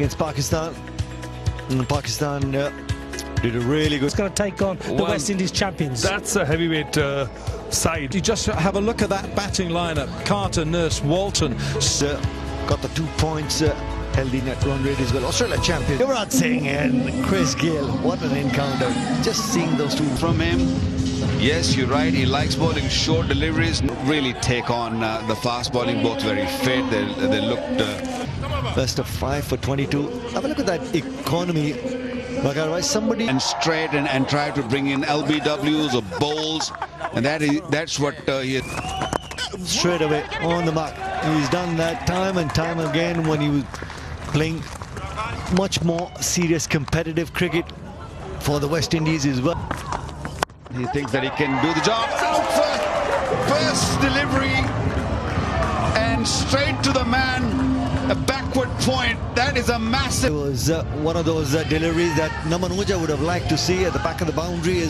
Against Pakistan. And Pakistan did a really good. It's going to take on the West Indies champions. That's a heavyweight side. You just have a look at that batting lineup. Carter, Nurse, Walton. Got the 2 points. Healthy net run rate as well. Australia champion. Yuvraj Singh and Chris Gayle. What an encounter. Just seeing those two. From him. Yes, you're right. He likes bowling short deliveries. Really take on the fast bowling. Both very fit. They looked. Best of 5 for 22. Have a look at that economy. Otherwise, somebody And straight and try to bring in LBWs or bowls. And that's what he is. Straight away on the mark. He's done that time and time again when he was playing much more serious competitive cricket for the West Indies as well. He thinks that he can do the job. Out for first delivery and straight to the man. A backward point. That is a massive. It was one of those deliveries that Namanuja would have liked to see at the back of the boundary,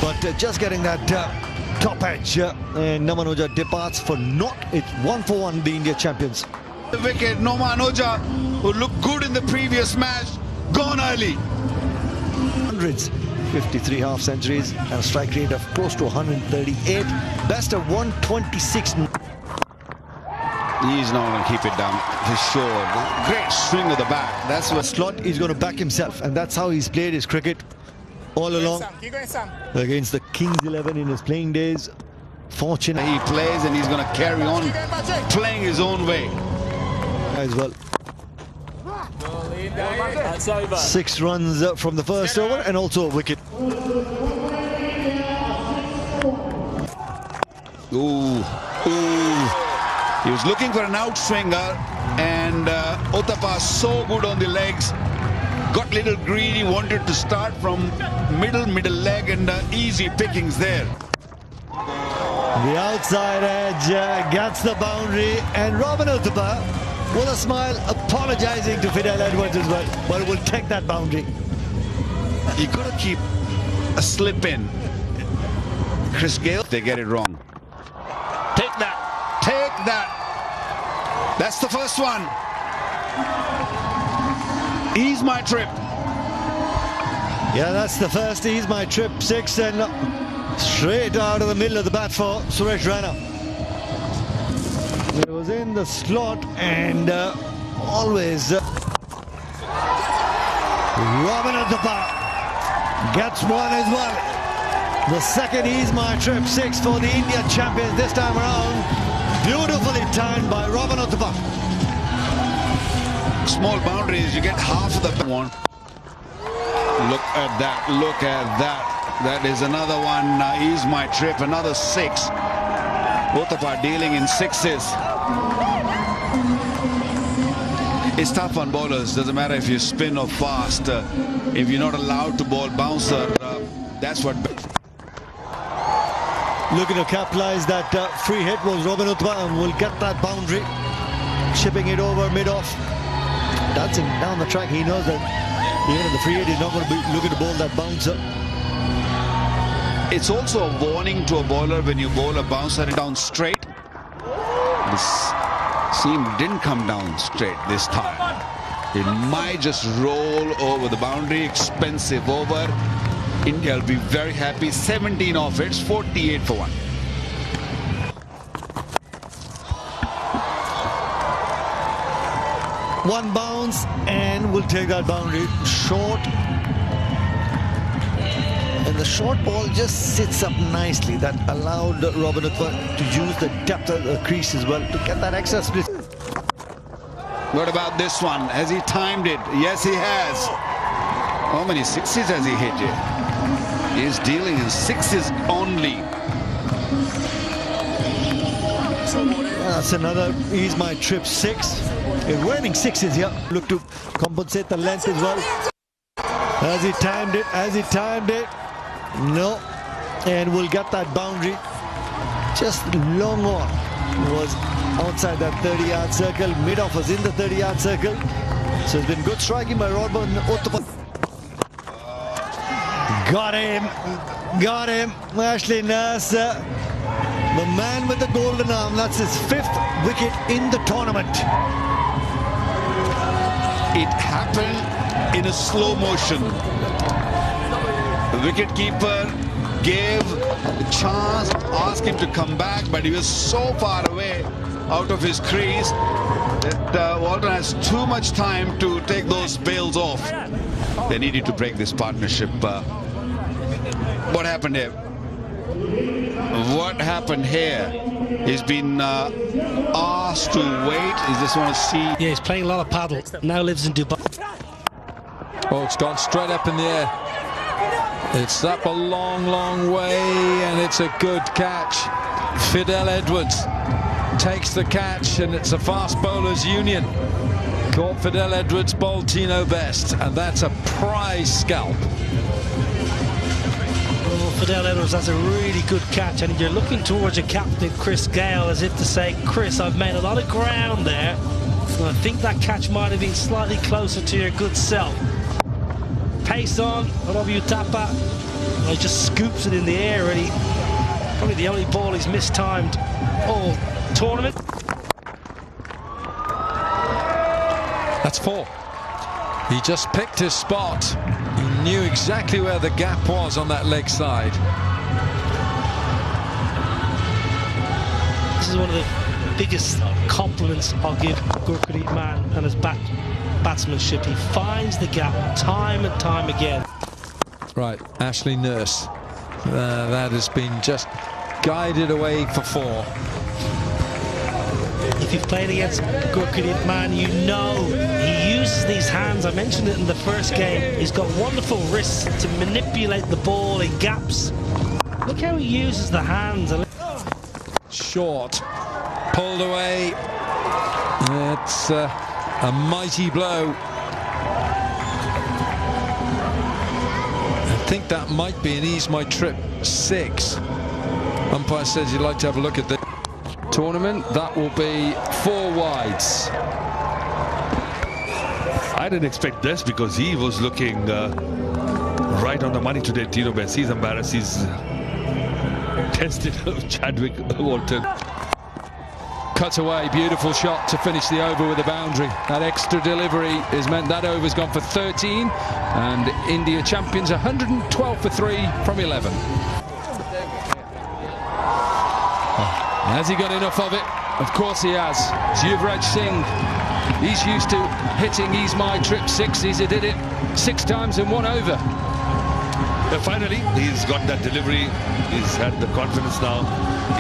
but just getting that top edge, and Namanuja departs for naught. It's 1 for 1, the India champions. The wicket, Namanuja, who looked good in the previous match, gone early. Hundreds, 53 half centuries, and a strike rate of close to 138. Best of 126. He's not going to keep it down for sure. Great swing of the bat. That's what Slot is going to back himself, and that's how he's played his cricket all along. Against the Kings 11 in his playing days. Fortunate he plays, and he's going to carry on playing his own way as well. That's over. 6 runs from the first over, and also a wicket. Ooh. He was looking for an outswinger, and Uthappa so good on the legs. Got a little greedy, wanted to start from middle leg, and easy pickings there. The outside edge gets the boundary, and Robin Uthappa with a smile apologizing to Fidel Edwards as well, but will take that boundary. You got to keep a slip in. Chris Gayle, they get it wrong. Take that. Take that. That's the first one. Ease my trip. Yeah, that's the first Ease My Trip 6, and straight out of the middle of the bat for Suresh Raina. It was in the slot, and always Robin Uthappa gets one as well. The second Ease My Trip 6 for the India champions this time around. Beautifully timed by Robin Uthappa. Small boundaries, you get half of the one. Look at that, look at that. That is another one. Ease My Trip, another 6. Uthappa dealing in 6s. It's tough on bowlers. Doesn't matter if you spin or fast. If you're not allowed to bowl bouncer, that's what. Looking to capitalize that free hit was Robin Uthappa, and will get that boundary. Chipping it over mid-off. Dancing down the track. He knows that even in the free hit, he's not going to be looking to bowl that bouncer. It's also a warning to a bowler when you bowl a bouncer down straight. This seam didn't come down straight this time. It might just roll over the boundary. Expensive over. India will be very happy. 17 off it. It's 48 for 1. One bounce, and we'll take that boundary. Short. And the short ball just sits up nicely. That allowed Robin Uthappa to use the depth of the crease as well to get that extra split. What about this one? Has he timed it? Yes, he has. How many 6s has he hit here? He's dealing in 6s only. That's another Ease My Trip 6. It's raining 6s here. Look to compensate the length as well. Has he timed it? Has he timed it? No. And we'll get that boundary. Just long on. Was outside that 30-yard circle. Mid-off was in the 30-yard circle. So it's been good striking by Robin Uthappa. Got him. Got him. Ashley Nurse, the man with the golden arm. That's his 5th wicket in the tournament. it happened in a slow motion. The wicketkeeper gave a chance, asked him to come back, but he was so far away out of his crease that Walton has too much time to take those bails off. They needed to break this partnership. What happened here? What happened here? He's been asked to wait. He just want to see. Yeah, he's playing a lot of paddle. Now lives in Dubai. Oh, it's gone straight up in the air. It's up a long, long way, and it's a good catch. Fidel Edwards takes the catch, and it's a fast bowlers union. Caught Fidel Edwards, bowled Tino Best, and that's a prize scalp. Oh, Fidel Edwards, that's a really good catch, and you're looking towards your captain, Chris Gale, as if to say, Chris, I've made a lot of ground there. And I think that catch might have been slightly closer to your good self. Pace on, Robbie Utapa. He just scoops it in the air, really. Probably the only ball he's mistimed all tournament. That's 4. He just picked his spot. He knew exactly where the gap was on that leg side. This is one of the biggest compliments I'll give Gurpreet Mann and his batsmanship. He finds the gap time and time again. Right, Ashley Nurse. That has been just guided away for 4. If you've played against Gurpreet Mann, you know he uses these hands. I mentioned it in the first game. He's got wonderful wrists to manipulate the ball in gaps. Look how he uses the hands. Short, pulled away. It's a mighty blow. I think that might be an Ease My Trip 6. Umpire says he'd like to have a look at the tournament. That will be 4 wides. I didn't expect this because he was looking right on the money today. Tino Best, he's embarrassed. He's tested Chadwick Walton. Cut away, beautiful shot to finish the over with a boundary. That extra delivery has meant that over's gone for 13, and India champions 112 for 3 from 11. Has he got enough of it? Of course he has. It's Yuvraj Singh. He's used to hitting Ease My Trip 6s. He did it 6 times in 1 over. Finally, he's got that delivery. He's had the confidence now.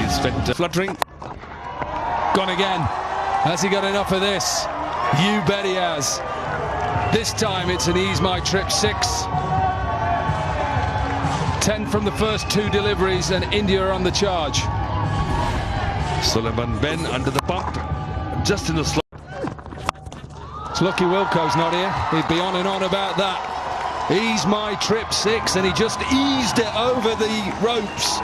He's spent fluttering. Gone again. Has he got enough of this? You bet he has. This time it's an Ease My Trip 6. 10 from the first 2 deliveries, and India are on the charge. Sulaiman Ben under the pump, just in the slot. It's lucky Wilco's not here. He'd be on and on about that. Ease My Trip 6, and he just eased it over the ropes.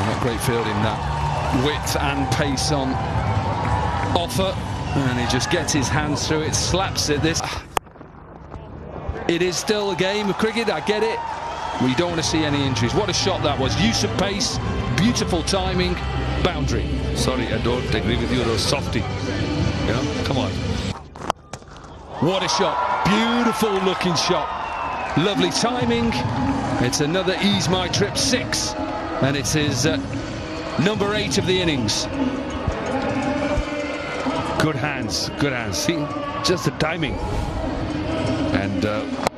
Not great fielding, that width and pace on offer, and he just gets his hands through it, slaps it. It is still a game of cricket, I get it. We don't want to see any injuries. What a shot that was. Use of pace, beautiful timing, boundary. Sorry, I don't agree with you. It was softy. Yeah, come on. What a shot. Beautiful looking shot. Lovely timing. It's another Ease My Trip 6. And it is number 8 of the innings. Good hands, good hands. See, just the timing. And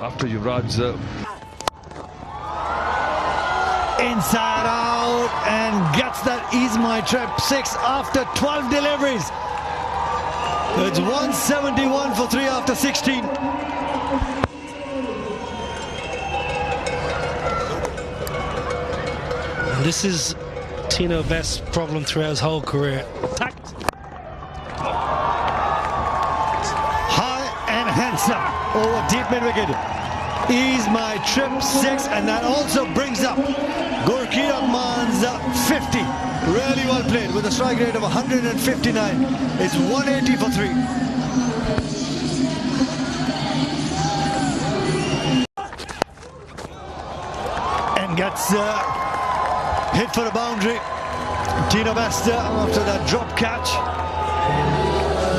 after Yuvraj, Inside out, and gets that Ease My Trip 6 after 12 deliveries. It's 171 for 3 after 16. And this is Tino Best's problem throughout his whole career. High and handsome over deep mid wicket. Ease My Trip 6, and that also brings up Gurpreet Mann's 50. Really well played with a strike rate of 159. It's 180 for 3. And gets hit for a boundary. Tino Bester after that drop catch.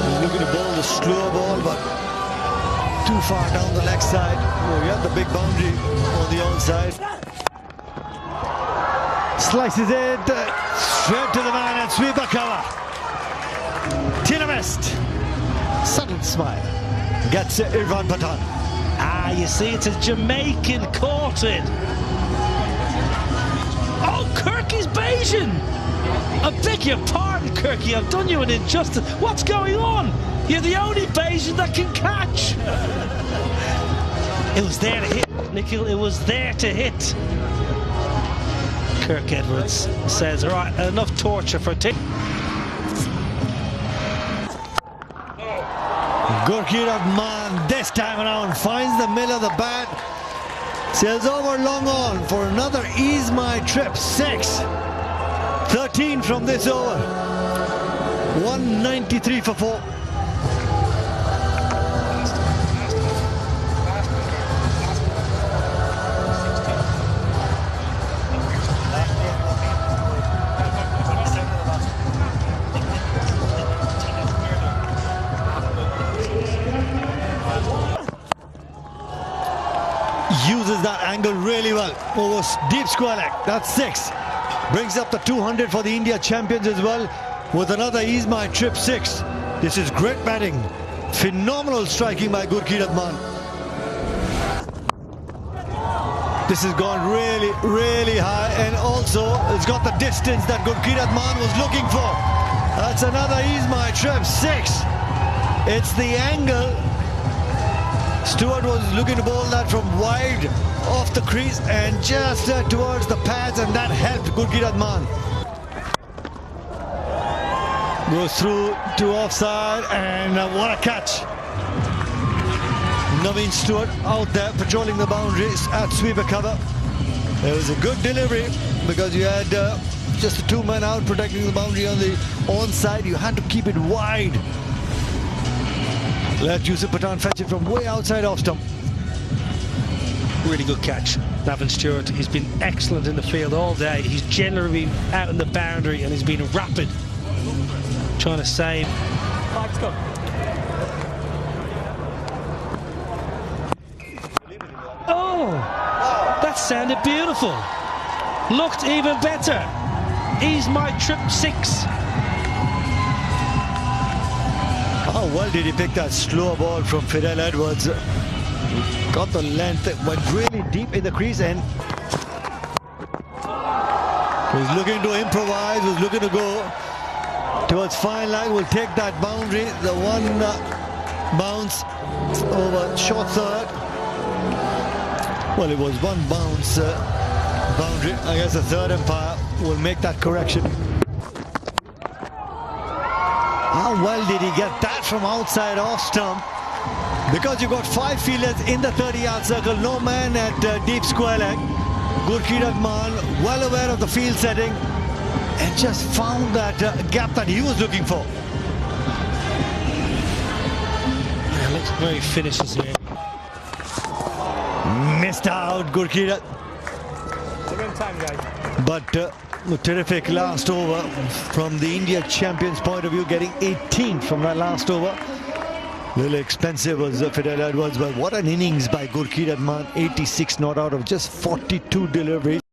He's looking to bowl the slow ball, but too far down the leg side. Oh, you have the big boundary on the outside. Slices it straight to the man and sweeper cover. Tino Best, subtle smile, gets Irfan Pathan. Ah, you see, it's a Jamaican caught it. Oh, Kirky's Bayesian. I beg your pardon, Kirky, I've done you an injustice. What's going on? You're the only Bayesian that can catch. It was there to hit, Nikhil. It was there to hit. Kirk Edwards says, all right, enough torture for Tim. Gurkeerat Maan this time around finds the middle of the bat. Sails over long on for another Ease My Trip 6. 13 from this over. 193 for 4. Uses that angle really well over deep square leg. That's 6. Brings up the 200 for the India champions as well with another Ease My Trip 6. This is great batting. Phenomenal striking by Gurkeerat Maan. This has gone really, really high, and also it's got the distance that Gurkeerat Maan was looking for. That's another Ease My Trip 6. It's the angle. Stewart was looking to bowl that from wide off the crease and just towards the pads, and that helped Gurkeerat Maan. Goes through to offside, and what a catch. Naveen Stewart out there patrolling the boundaries at sweeper cover. It was a good delivery because you had just the 2 men out protecting the boundary on the onside. You had to keep it wide. Let Yusuf Pathan fetch it from way outside off stump. Really good catch, Navin Stewart. He's been excellent in the field all day. He's generally been out in the boundary and he's been rapid, trying to save. Oh, that sounded beautiful. Looked even better. Ease My Trip 6. How well did he pick that slow ball from Fidel Edwards? Got the length, went really deep in the crease, and was looking to improvise, was looking to go towards fine line. Will take that boundary, the one bounce over short third. Well, it was one bounce boundary. I guess the third umpire will make that correction. How well did he get that from outside off stump? Because you've got 5 fielders in the 30-yard circle, no man at deep square leg. Gurkeerat Maan, well aware of the field setting, and just found that gap that he was looking for. Yeah, looks very finishes here. Missed out, Gurkeerat. But a terrific last over from the India champions' point of view, getting 18 from that last over. Little expensive was Fidel Edwards, but what an innings by Gurkeerat Maan. 86 not out of just 42 deliveries.